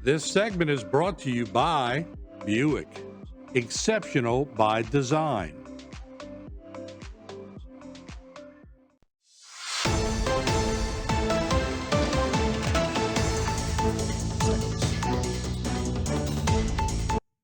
This segment is brought to you by Buick. Exceptional by design.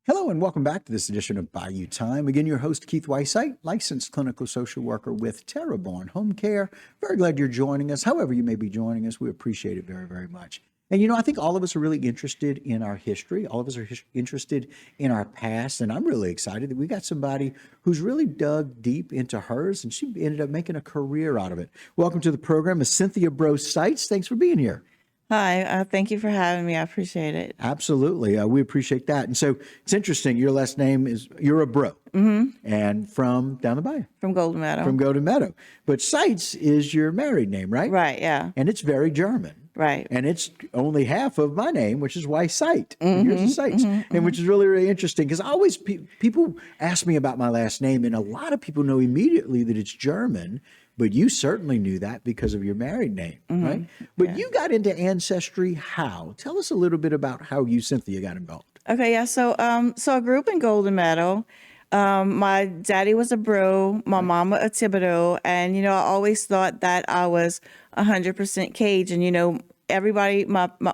Hello and welcome back to this edition of Bayou Time. Again, your host, Keith Weissite, licensed clinical social worker with Terraborn Home Care. Very glad you're joining us. However you may be joining us, we appreciate it very, very much. And, I think all of us are really interested in our history. All of us are interested in our past. And I'm really excited that we got somebody who's really dug deep into hers, and she ended up making a career out of it. Welcome to the program, Ms. Cynthia Bro-Seitz. Thanks for being here. Hi, thank you for having me. I appreciate it. Absolutely. We appreciate that. And so it's interesting. Your last name you're a Bro. Mm-hmm. And from down the bayou. From Golden Meadow. From Golden Meadow. But Seitz is your married name, right? Right, yeah. And it's very German. Right. And it's only half of my name, which is Weissite. Mm-hmm, Yours is Seitz. And which is really, really interesting because I always, people ask me about my last name, and a lot of people know immediately that it's German. But you certainly knew that because of your married name, right? But you got into Ancestry how? Tell us a little bit about how you, Cynthia, got involved. Okay, yeah. So I grew up in Golden Meadow. My daddy was a Bro, my mama a Thibodeau, and I always thought that I was 100% Cajun. Everybody,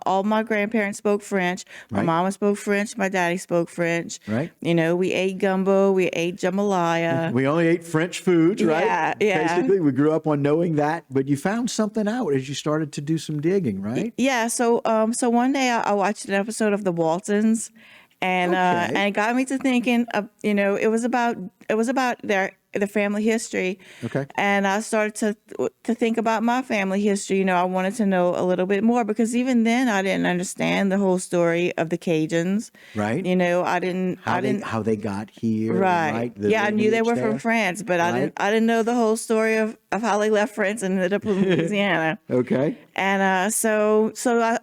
all my grandparents spoke French. My mama spoke French. My daddy spoke French. Right. We ate gumbo. We ate jambalaya. We only ate French foods, right? Yeah. Basically, we grew up on knowing that, but you found something out as you started to do some digging, right? Yeah. So one day I watched an episode of The Waltons, and and it got me to thinking. It was about their family history. Okay. And I started to think about my family history. I wanted to know a little bit more because even then I didn't understand the whole story of the Cajuns. Right. I didn't How they got here. Right. I knew they were from France, but I didn't know the whole story of how they left France and ended up in Louisiana. Okay. And so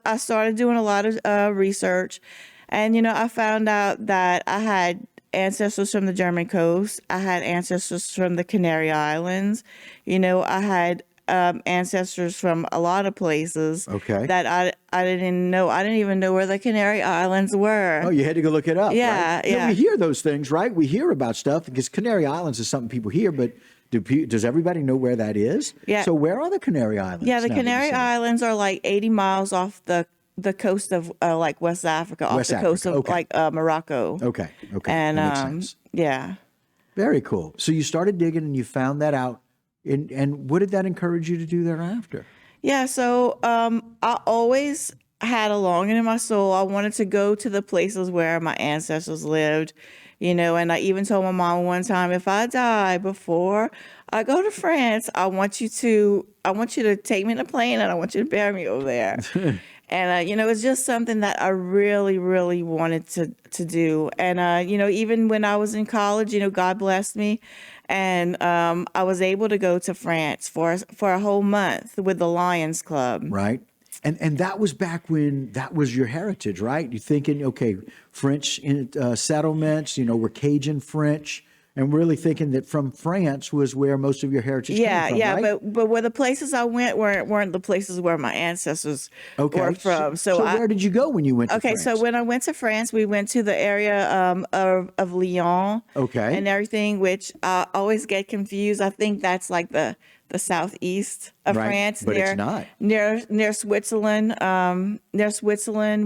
I started doing a lot of research, and I found out that I had ancestors from the German coast. I had ancestors from the Canary Islands. I had ancestors from a lot of places. Okay. That I didn't know. I didn't even know where the Canary Islands were. Oh, you had to go look it up. Yeah, right? yeah. We hear those things, right? We hear about stuff because Canary Islands is something people hear, but does everybody know where that is? Yeah. So where are the Canary Islands? Yeah, the Canary Islands are like 80 miles off the coast of like West Africa, off the coast of like Morocco. Okay. And that makes sense. yeah. Very cool. So you started digging and you found that out. And what did that encourage you to do thereafter? Yeah, so I always had a longing in my soul. I wanted to go to the places where my ancestors lived, and I even told my mom one time, if I die before I go to France, I want you to take me in a plane and I want you to bury me over there. And, it's just something that I really, really wanted to do. And, even when I was in college, God blessed me. And I was able to go to France for a whole month with the Lions Club. Right. And that was back when that was your heritage, right? You're thinking, okay, French settlements, we're Cajun French. And really thinking that from France was where most of your heritage came from, right? but where the places I went weren't the places where my ancestors were from. So where did you go when you went to France? So when I went to France, we went to the area of Lyon and everything, which I always get confused. I think that's like the southeast of France. But it's not. Near Switzerland.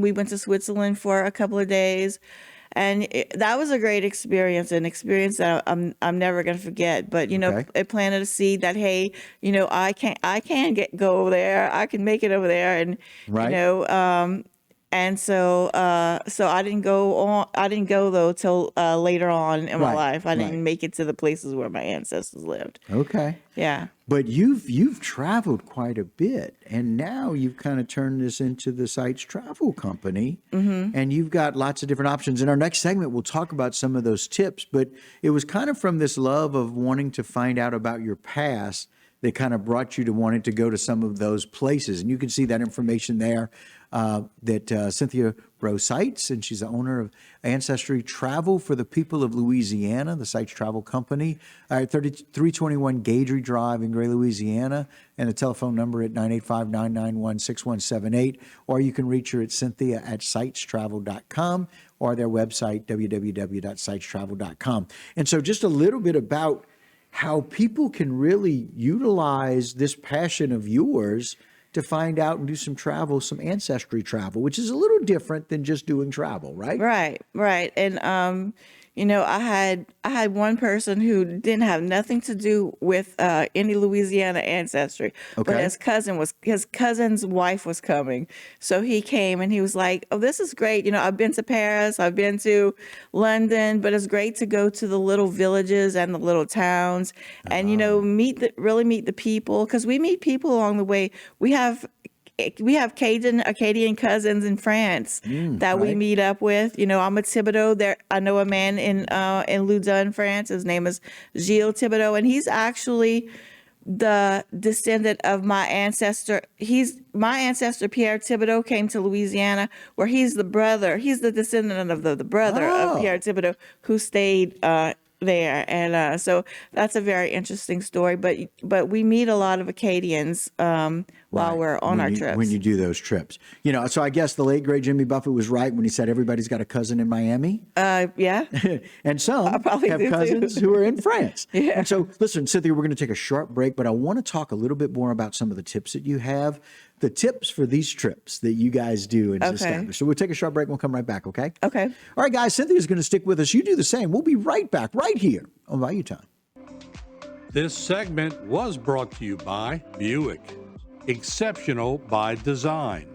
We went to Switzerland for a couple of days. And that was a great experience, an experience that I'm never going to forget. But it planted a seed that I can go over there. I can make it over there, and and so I didn't go though till later on in my life. I didn't make it to the places where my ancestors lived. Okay. Yeah. But you've traveled quite a bit, and now you've kind of turned this into the Seitz Travel Company, and you've got lots of different options. In our next segment, we'll talk about some of those tips, but it was kind of from this love of wanting to find out about your past that kind of brought you to wanting to go to some of those places. And you can see that information there that Cynthia Rose cites, and she's the owner of Ancestry Travel for the People of Louisiana, the Sites Travel Company, at 3321 Gadry Drive in Gray, Louisiana, and the telephone number at 985-991-6178, or you can reach her at cynthia@sitestravel.com or their website, www.sitestravel.com. And so just a little bit about how people can really utilize this passion of yours to find out and do some travel, some ancestry travel, which is a little different than just doing travel, right? Right. And I had one person who didn't have nothing to do with any Louisiana ancestry, but Okay. his cousin's wife was coming, so he came and he was like, "Oh, this is great. I've been to Paris, I've been to London, but it's great to go to the little villages and the little towns, and really meet the people, because we meet people along the way. We have Acadian cousins in France that we right. meet up with. I'm a Thibodeau. There, I know a man in Loudun, France. His name is Gilles Thibodeau, and he's actually the descendant of my ancestor. My ancestor Pierre Thibodeau came to Louisiana, where he's the descendant of the brother of Pierre Thibodeau, who stayed there, and so that's a very interesting story. But we meet a lot of Acadians while we're on our trips. When you do those trips. So I guess the late, great Jimmy Buffett was right when he said everybody's got a cousin in Miami. Yeah. And some probably have do, cousins too. who are in France. Yeah. And so, listen, Cynthia, we're going to take a sharp break, but I want to talk a little bit more about some of the tips that you have, the tips for these trips that you guys do and establish. So we'll take a short break and we'll come right back, okay? Okay. All right, guys, Cynthia's going to stick with us. You do the same. We'll be right back right here on Bayou Time. This segment was brought to you by Buick. Exceptional by design.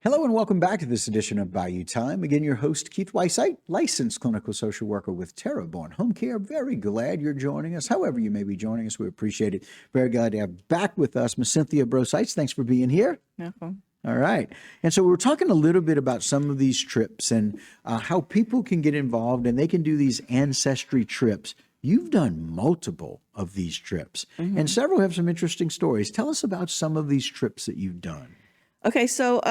Hello and welcome back to this edition of Bayou Time. Again, your host, Keith Weissite, licensed clinical social worker with Terraborn Home Care. Very glad you're joining us. However you may be joining us, we appreciate it. Very glad to have back with us Miss Cynthia Brosites. Thanks for being here. No problem. All right. And so we were talking a little bit about some of these trips and how people can get involved, and they can do these ancestry trips. You've done multiple of these trips, and several have some interesting stories. Tell us about some of these trips that you've done. Okay, so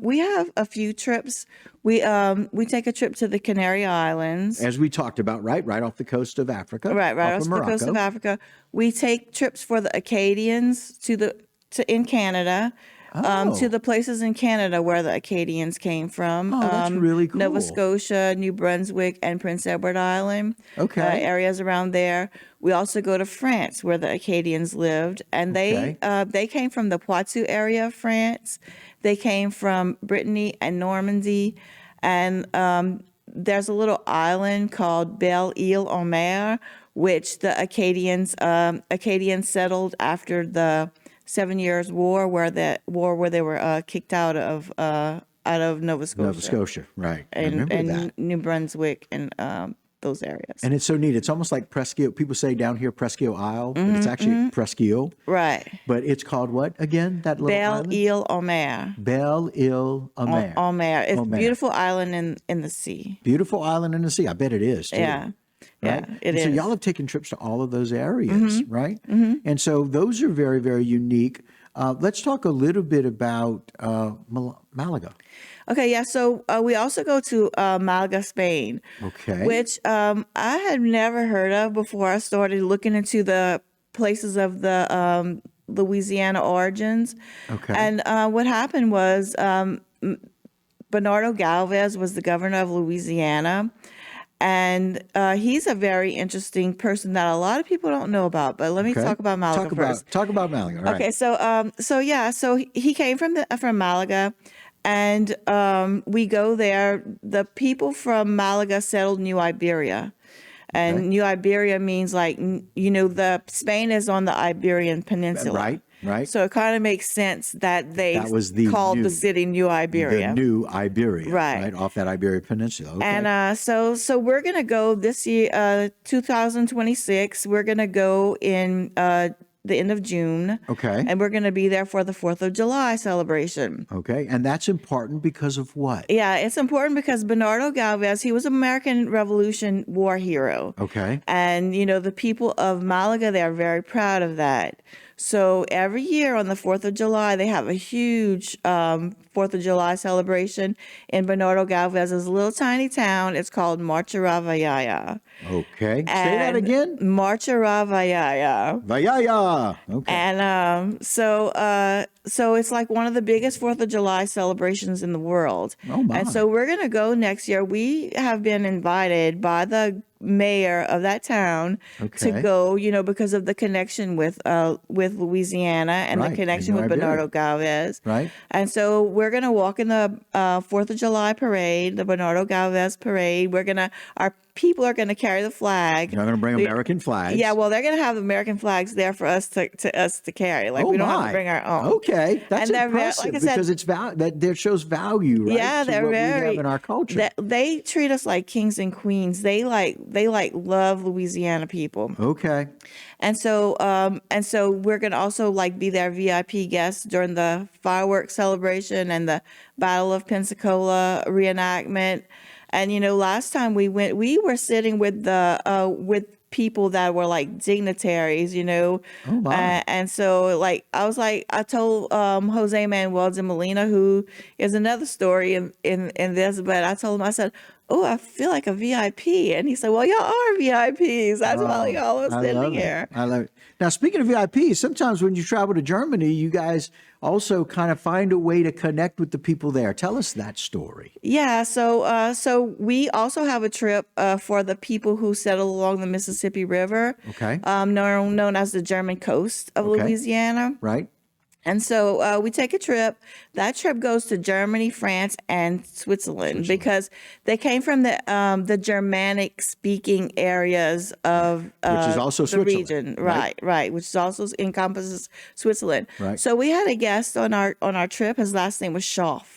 we have a few trips. We take a trip to the Canary Islands. As we talked about, right off the coast of Africa. Right off off of the coast of Africa. We take trips for the Acadians in Canada, to the places in Canada where the Acadians came from. Oh, that's really cool. Nova Scotia, New Brunswick, and Prince Edward Island. Okay. Areas around there. We also go to France, where the Acadians lived, and they came from the Poitou area of France. They came from Brittany and Normandy, and there's a little island called Belle-Île-en-Mer, which the Acadians settled after the 7 Years' War, where they were kicked out of Nova Scotia. Nova Scotia, right. I remember and that. New Brunswick and those areas. And it's so neat. It's almost like Presqu'île. People say down here Presqu'île Isle, but it's actually Presqu'île. Right. But it's called what again? That little island? Belle-Île-en-Mer. Belle-Île-en-Mer. En-Mer. It's a En-Mer. beautiful island in the sea. Beautiful island in the sea. I bet it is, too. Yeah. Right? Yeah, it and so is. y'all have taken trips to all of those areas, right? And so those are very, very unique. Let's talk a little bit about Malaga. Okay, yeah. So we also go to Malaga, Spain, Okay. which I had never heard of before I started looking into the places of the Louisiana origins. Okay. And what happened was Bernardo Galvez was the governor of Louisiana. And he's a very interesting person that a lot of people don't know about. But let me Okay. talk about Malaga first. Talk about Malaga. All right. Okay, so he came from Malaga, and we go there. The people from Malaga settled New Iberia, and New Iberia means the Spain is on the Iberian Peninsula. Right. So it kind of makes sense that they That was called the city New Iberia. The New Iberia. Right. Off that Iberia Peninsula. Okay. And so we're gonna go this year, 2026. We're gonna go in the end of June. Okay. And we're going to be there for the 4th of July celebration. Okay. And that's important because of what? Yeah, it's important because Bernardo Galvez, he was an American Revolution war hero. Okay. And, the people of Malaga, they are very proud of that. So every year on the 4th of July, they have a huge 4th of July celebration in Bernardo Galvez's little tiny town. It's called Marcha Ravayaya. Okay. Say that again. Marcha Ravayaya. Vayaya. Okay. And so it's like one of the biggest 4th of July celebrations in the world. Oh, my. And so we're going to go next year. We have been invited by the mayor of that town to go, because of the connection with Louisiana and Right. the connection And with your Bernardo Galvez. Right. And so we're going to walk in the 4th of July parade, the Bernardo Galvez parade. Our people are going to carry the flag. You're going to bring American flags. Yeah, well, they're going to have American flags there for us to carry. Like, Oh, we don't have my. to bring our own. Okay, that's And they're impressive like I said, because that shows value, right? Yeah, to they're what we have very. in our culture. They treat us like kings and queens. They love Louisiana people. Okay. And so we're gonna also be their VIP guests during the fireworks celebration and the Battle of Pensacola reenactment. And last time we went, we were sitting with with people that were like dignitaries, Oh, my. and so I told Jose Manuel de Molina, who is another story in this, but I told him, I said, "Oh, I feel like a VIP," and he said, "Well, y'all are VIPs. That's why y'all are I sitting love it. here." I love it. Now, speaking of VIPs, sometimes when you travel to Germany, you guys also kind of find a way to connect with the people there. Tell us that story. Yeah, so we also have a trip for the people who settle along the Mississippi River, Okay. known as the German coast of Okay. Louisiana. Right? And so we take a trip. That trip goes to Germany, France, and Switzerland because they came from the Germanic-speaking areas of Which is also the Switzerland, region, right? right, which also encompasses Switzerland. Right. So we had a guest on our trip. His last name was Schaff.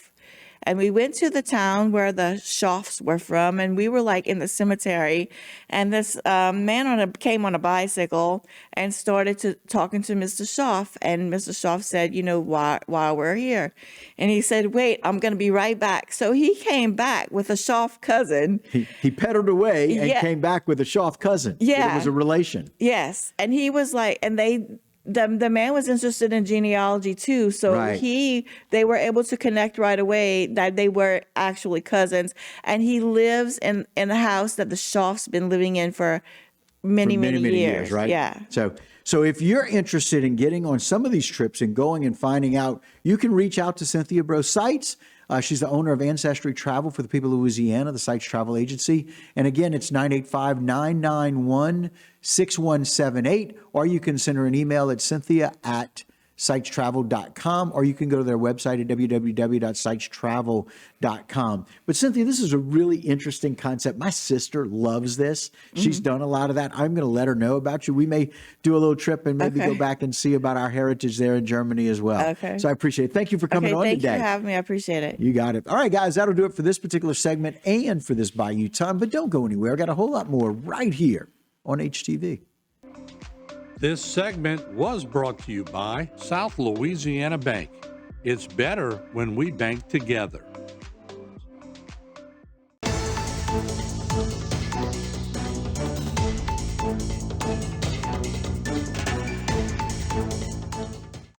And we went to the town where the Schaffs were from, and we were in the cemetery. And this man came on a bicycle and started talking to Mr. Schaff. And Mr. Schaff said, why we're here. And he said, "Wait, I'm going to be right back." So he came back with a Schaff cousin. He pedaled away and Yeah. came back with a Schaff cousin. Yeah. It was a relation. Yes. And he was the man was interested in genealogy too, so Right. they were able to connect right away that they were actually cousins, and he lives in a house that the Schaff's been living in for many years, right? Yeah. So if you're interested in getting on some of these trips and going and finding out, you can reach out to Cynthia Bro Sites. She's the owner of Ancestry Travel for the people of Louisiana, the Sites Travel Agency. And again, it's 985-991-6178, or you can send her an email at cynthia@sitestravel.com, or you can go to their website at www.sitestravel.com. But Cynthia, this is a really interesting concept. My sister loves this. She's done a lot of that. I'm going to let her know about you. We may do a little trip and maybe go back and see about our heritage there in Germany as well. Okay. So I appreciate it. Thank you for coming on Thank today. you for having me. I appreciate it. You got it. All right, guys, that'll do it for this particular segment and for this Bayou Time. But don't go anywhere. I got a whole lot more right here on HTV. This segment was brought to you by South Louisiana Bank. It's better when we bank together.